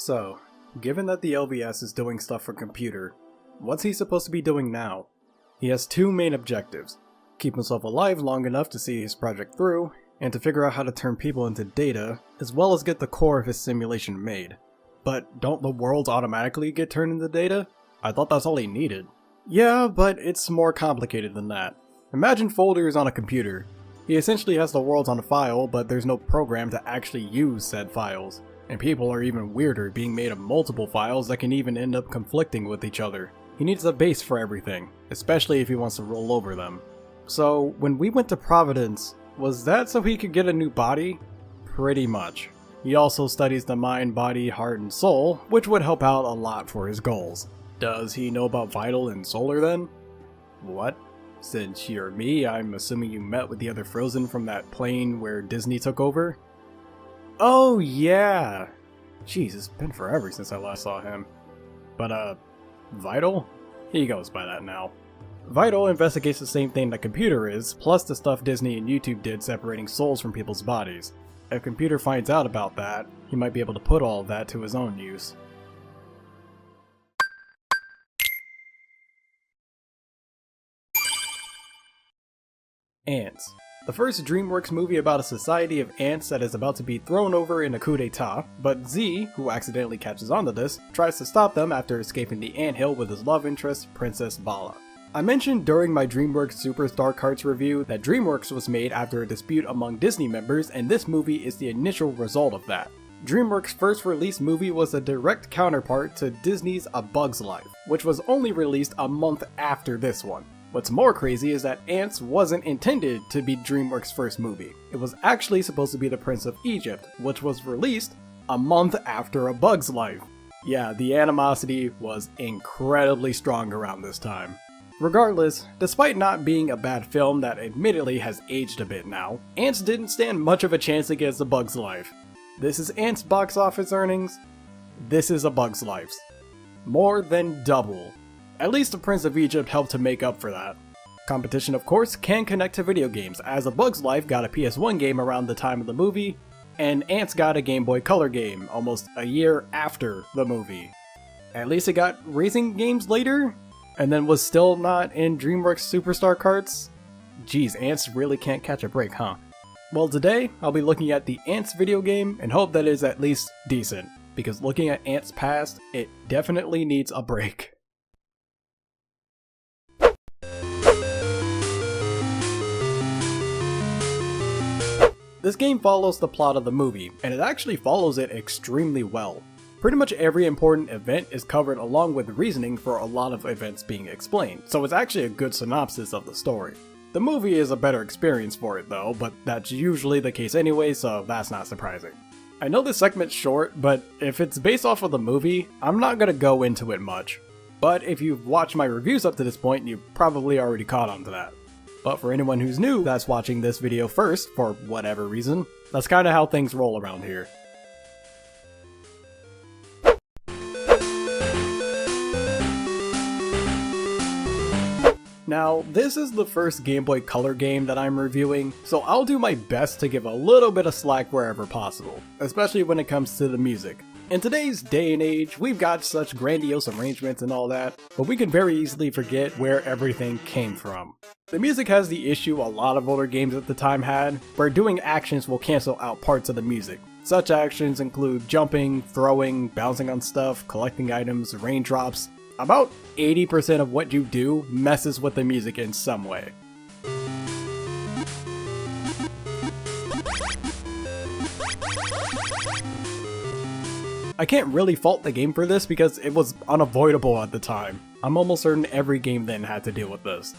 So, given that the LVS is doing stuff for computer, what's he supposed to be doing now? He has two main objectives: keep himself alive long enough to see his project through, and to figure out how to turn people into data, as well as get the core of his simulation made. But don't the worlds automatically get turned into data? I thought that's all he needed. Yeah, but it's more complicated than that. Imagine folders on a computer. He essentially has the worlds on a file, but there's no program to actually use said files. And people are even weirder, being made of multiple files that can even end up conflicting with each other. He needs a base for everything, especially if he wants to roll over them. So, when we went to Providence, was that so he could get a new body? Pretty much. He also studies the mind, body, heart, and soul, which would help out a lot for his goals. Does he know about Vital and Solar then? What? Since you're me, I'm assuming you met with the other Frozen from that plane where Disney took over? Oh yeah! Jeez, it's been forever since I last saw him. But Vital? He goes by that now. Vital investigates the same thing that Computer is, plus the stuff Disney and YouTube did separating souls from people's bodies. If Computer finds out about that, he might be able to put all of that to his own use. Antz. The first DreamWorks movie about a society of ants that is about to be thrown over in a coup d'etat, but Z, who accidentally catches on to this, tries to stop them after escaping the anthill with his love interest, Princess Bala. I mentioned during my DreamWorks Superstar Carts review that DreamWorks was made after a dispute among Disney members, and this movie is the initial result of that. DreamWorks' first released movie was a direct counterpart to Disney's A Bug's Life, which was only released a month after this one. What's more crazy is that Antz wasn't intended to be DreamWorks' first movie. It was actually supposed to be The Prince of Egypt, which was released a month after A Bug's Life. Yeah, the animosity was incredibly strong around this time. Regardless, despite not being a bad film that admittedly has aged a bit now, Antz didn't stand much of a chance against A Bug's Life. This is Antz box office earnings. This is A Bug's Life's. More than double. At least The Prince of Egypt helped to make up for that. Competition, of course, can connect to video games, as A Bug's Life got a PS1 game around the time of the movie, and Antz got a Game Boy Color game almost a year after the movie. At least it got racing games later, and then was still not in DreamWorks Superstar Carts? Geez, Antz really can't catch a break, huh? Well, today, I'll be looking at the Antz video game and hope that it is at least decent, because looking at Antz past, it definitely needs a break. This game follows the plot of the movie, and it actually follows it extremely well. Pretty much every important event is covered along with reasoning for a lot of events being explained, so it's actually a good synopsis of the story. The movie is a better experience for it though, but that's usually the case anyway, so that's not surprising. I know this segment's short, but if it's based off of the movie, I'm not gonna go into it much. But if you've watched my reviews up to this point, you've probably already caught on to that. But for anyone who's new that's watching this video first, for whatever reason, that's kinda how things roll around here. Now, this is the first Game Boy Color game that I'm reviewing, so I'll do my best to give a little bit of slack wherever possible, especially when it comes to the music. In today's day and age, we've got such grandiose arrangements and all that, but we can very easily forget where everything came from. The music has the issue a lot of older games at the time had, where doing actions will cancel out parts of the music. Such actions include jumping, throwing, bouncing on stuff, collecting items, raindrops. About 80% of what you do messes with the music in some way. I can't really fault the game for this because it was unavoidable at the time. I'm almost certain every game then had to deal with this.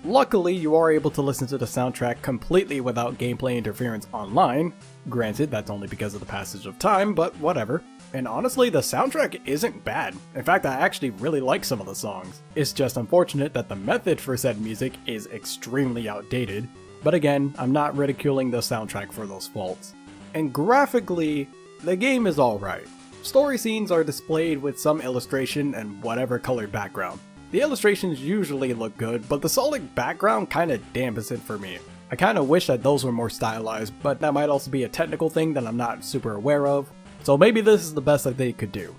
Luckily, you are able to listen to the soundtrack completely without gameplay interference online. Granted, that's only because of the passage of time, but whatever. And honestly, the soundtrack isn't bad. In fact, I actually really like some of the songs. It's just unfortunate that the method for said music is extremely outdated. But again, I'm not ridiculing the soundtrack for those faults. And graphically, the game is alright. Story scenes are displayed with some illustration and whatever colored background. The illustrations usually look good, but the solid background kinda dampens it for me. I kinda wish that those were more stylized, but that might also be a technical thing that I'm not super aware of. so maybe this is the best that they could do.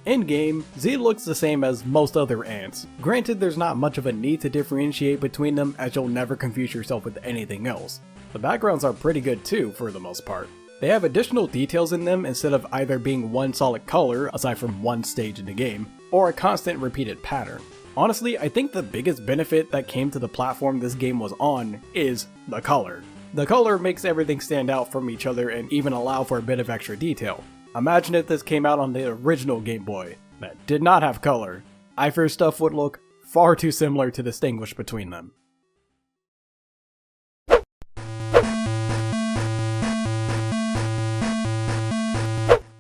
In-game, Z looks the same as most other ants. Granted, there's not much of a need to differentiate between them as you'll never confuse yourself with anything else. The backgrounds are pretty good too, for the most part. They have additional details in them instead of either being one solid color, aside from one stage in the game, or a constant repeated pattern. Honestly, I think the biggest benefit that came to the platform this game was on is the color. The color makes everything stand out from each other and even allow for a bit of extra detail. Imagine if this came out on the original Game Boy that did not have color. I fear stuff would look far too similar to distinguish between them.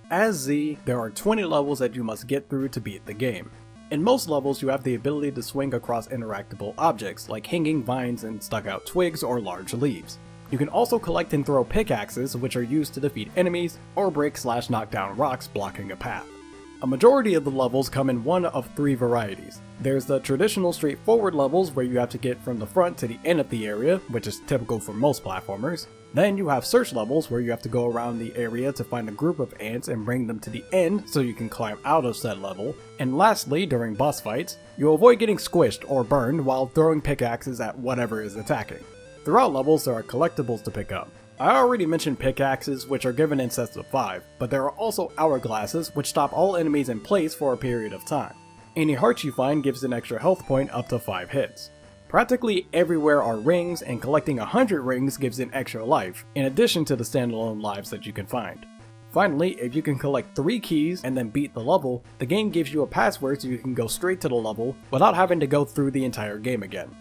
As Z, there are 20 levels that you must get through to beat the game. In most levels, you have the ability to swing across interactable objects like hanging vines and stuck out twigs or large leaves. You can also collect and throw pickaxes, which are used to defeat enemies, or break/knock down rocks blocking a path. A majority of the levels come in one of three varieties. There's the traditional straightforward levels where you have to get from the front to the end of the area, which is typical for most platformers. Then you have search levels where you have to go around the area to find a group of ants and bring them to the end so you can climb out of said level. And lastly, during boss fights, you avoid getting squished or burned while throwing pickaxes at whatever is attacking. Throughout levels, there are collectibles to pick up. I already mentioned pickaxes, which are given in sets of 5, but there are also hourglasses, which stop all enemies in place for a period of time. Any hearts you find gives an extra health point up to 5 hits. Practically everywhere are rings, and collecting 100 rings gives an extra life, in addition to the standalone lives that you can find. Finally, if you can collect 3 keys and then beat the level, the game gives you a password so you can go straight to the level without having to go through the entire game again.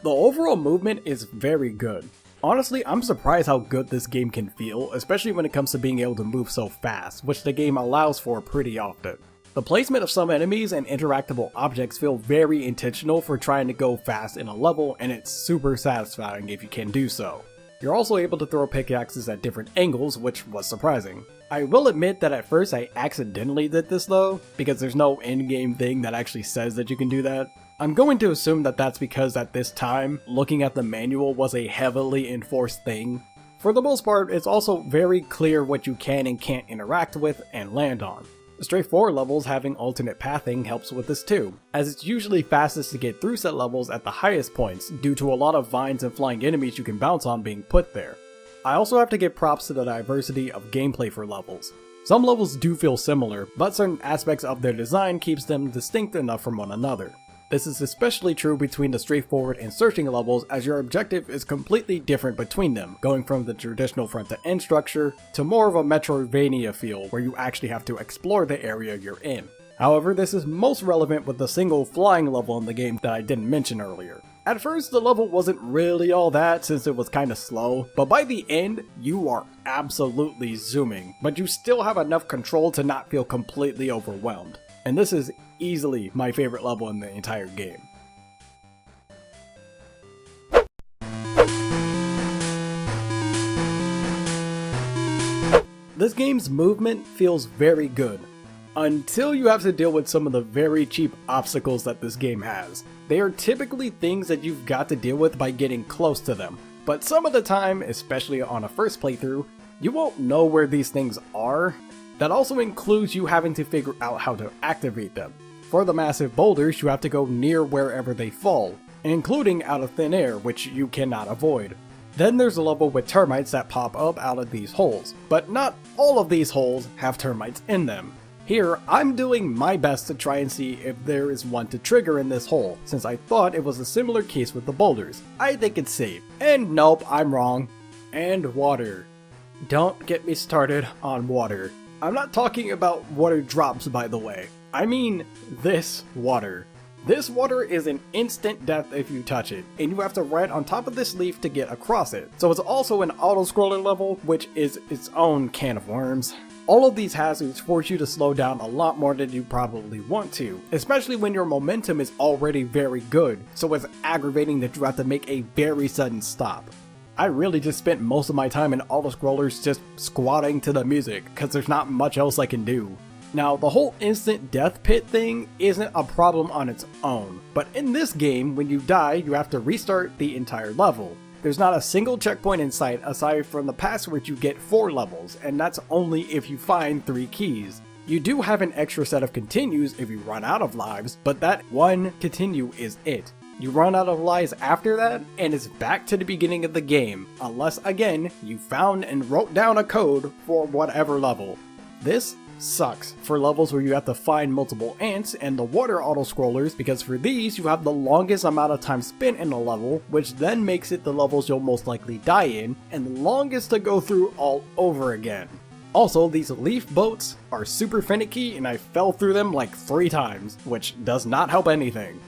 The overall movement is very good. Honestly, I'm surprised how good this game can feel, especially when it comes to being able to move so fast, which the game allows for pretty often. The placement of some enemies and interactable objects feel very intentional for trying to go fast in a level, and it's super satisfying if you can do so. You're also able to throw pickaxes at different angles, which was surprising. I will admit that at first I accidentally did this though, because there's no in-game thing that actually says that you can do that. I'm going to assume that that's because at this time, looking at the manual was a heavily enforced thing. For the most part, it's also very clear what you can and can't interact with and land on. The straightforward levels having alternate pathing helps with this too, as it's usually fastest to get through set levels at the highest points due to a lot of vines and flying enemies you can bounce on being put there. I also have to give props to the diversity of gameplay for levels. Some levels do feel similar, but certain aspects of their design keeps them distinct enough from one another. This is especially true between the straightforward and searching levels, as your objective is completely different between them, going from the traditional front to end structure to more of a Metroidvania feel where you actually have to explore the area you're in. However, this is most relevant with the single flying level in the game that I didn't mention earlier. At first, the level wasn't really all that since it was kinda slow, but by the end, you are absolutely zooming, but you still have enough control to not feel completely overwhelmed. And this is easily my favorite level in the entire game. This game's movement feels very good, until you have to deal with some of the very cheap obstacles that this game has. They are typically things that you've got to deal with by getting close to them, but some of the time, especially on a first playthrough, you won't know where these things are. That also includes you having to figure out how to activate them. For the massive boulders, you have to go near wherever they fall, including out of thin air, which you cannot avoid. Then there's a level with termites that pop up out of these holes, but not all of these holes have termites in them. Here, I'm doing my best to try and see if there is one to trigger in this hole, since I thought it was a similar case with the boulders. I think it's safe. And nope, I'm wrong. And water. Don't get me started on water. I'm not talking about water drops, by the way. I mean this water. This water is an instant death if you touch it, and you have to ride on top of this leaf to get across it. So it's also an auto-scroller level, which is its own can of worms. All of these hazards force you to slow down a lot more than you probably want to, especially when your momentum is already very good, so it's aggravating that you have to make a very sudden stop. I really just spent most of my time in auto-scrollers just squatting to the music, cause there's not much else I can do. Now, the whole instant death pit thing isn't a problem on its own, but in this game, when you die, you have to restart the entire level. There's not a single checkpoint in sight aside from the pass where you get 4 levels, and that's only if you find 3 keys. You do have an extra set of continues if you run out of lives, but that one continue is it. You run out of lives after that, and it's back to the beginning of the game, unless again, you found and wrote down a code for whatever level. This sucks for levels where you have to find multiple ants and the water auto-scrollers, because for these you have the longest amount of time spent in a level, which then makes it the levels you'll most likely die in, and the longest to go through all over again. Also, these leaf boats are super finicky and I fell through them like 3 times, which does not help anything.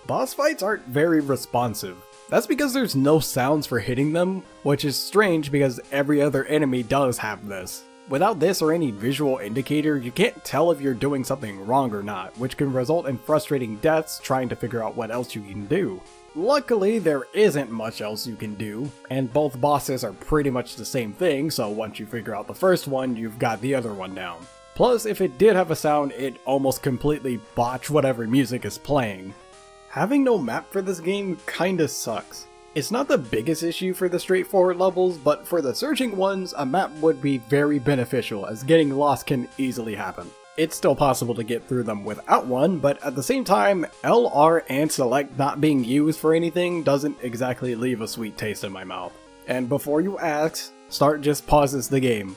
Boss fights aren't very responsive. That's because there's no sounds for hitting them, which is strange because every other enemy does have this. Without this or any visual indicator, you can't tell if you're doing something wrong or not, which can result in frustrating deaths trying to figure out what else you can do. Luckily, there isn't much else you can do, and both bosses are pretty much the same thing, so once you figure out the first one, you've got the other one down. Plus, if it did have a sound, it'd almost completely botch whatever music is playing. Having no map for this game kinda sucks. It's not the biggest issue for the straightforward levels, but for the searching ones, a map would be very beneficial as getting lost can easily happen. It's still possible to get through them without one, but at the same time, L, R, and select not being used for anything doesn't exactly leave a sweet taste in my mouth. And before you ask, start just pauses the game.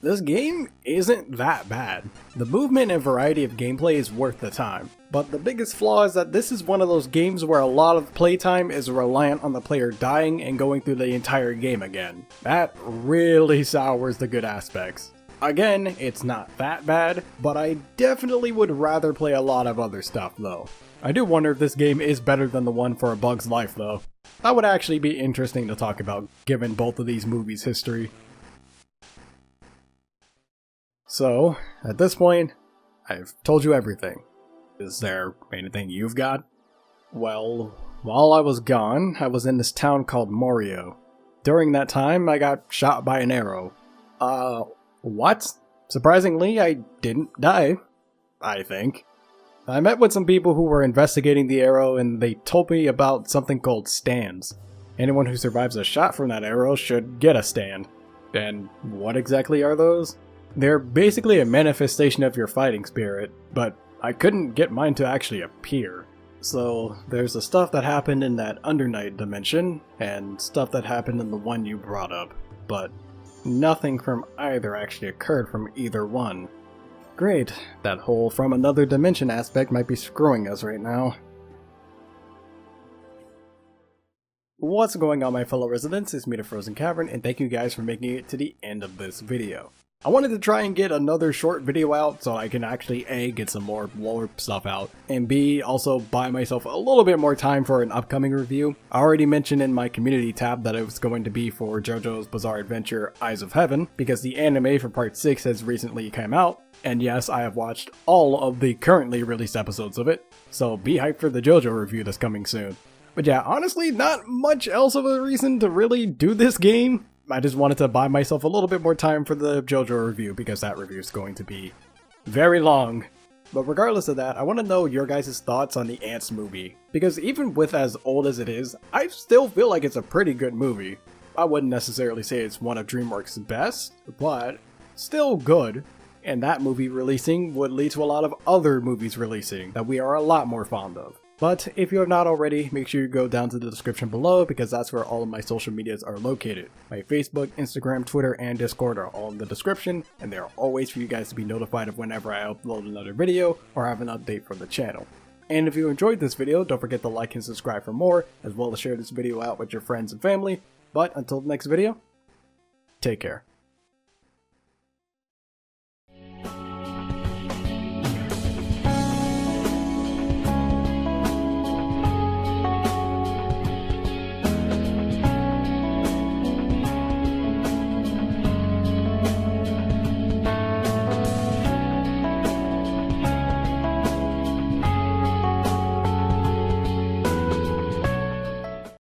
This game isn't that bad. The movement and variety of gameplay is worth the time, but the biggest flaw is that this is one of those games where a lot of playtime is reliant on the player dying and going through the entire game again. That really sours the good aspects. Again, it's not that bad, but I definitely would rather play a lot of other stuff though. I do wonder if this game is better than the one for A Bug's Life though. That would actually be interesting to talk about given both of these movies' history. So, at this point, I've told you everything. Is there anything you've got? Well, while I was gone, I was in this town called Morio. During that time, I got shot by an arrow. What? Surprisingly, I didn't die. I think. I met with some people who were investigating the arrow and they told me about something called stands. Anyone who survives a shot from that arrow should get a stand. And what exactly are those? They're basically a manifestation of your fighting spirit, but I couldn't get mine to actually appear. So there's the stuff that happened in that Undernight dimension, and stuff that happened in the one you brought up, but nothing from either actually occurred from either one. Great, that whole from another dimension aspect might be screwing us right now. What's going on, my fellow residents? It's me, TheFrozenCavern, and thank you guys for making it to the end of this video. I wanted to try and get another short video out so I can actually A, get some more lore stuff out, and B, also buy myself a little bit more time for an upcoming review. I already mentioned in my community tab that it was going to be for JoJo's Bizarre Adventure Eyes of Heaven, because the anime for part 6 has recently come out, and yes, I have watched all of the currently released episodes of it, so be hyped for the JoJo review that's coming soon. But yeah, honestly, not much else of a reason to really do this game. I just wanted to buy myself a little bit more time for the JoJo review because that review is going to be very long. But regardless of that, I want to know your guys' thoughts on the Antz movie. Because even with as old as it is, I still feel like it's a pretty good movie. I wouldn't necessarily say it's one of DreamWorks' best, but still good. And that movie releasing would lead to a lot of other movies releasing that we are a lot more fond of. But if you have not already, make sure you go down to the description below because that's where all of my social medias are located. My Facebook, Instagram, Twitter, and Discord are all in the description, and they are always for you guys to be notified of whenever I upload another video or have an update for the channel. And if you enjoyed this video, don't forget to like and subscribe for more, as well as share this video out with your friends and family. But until the next video, take care.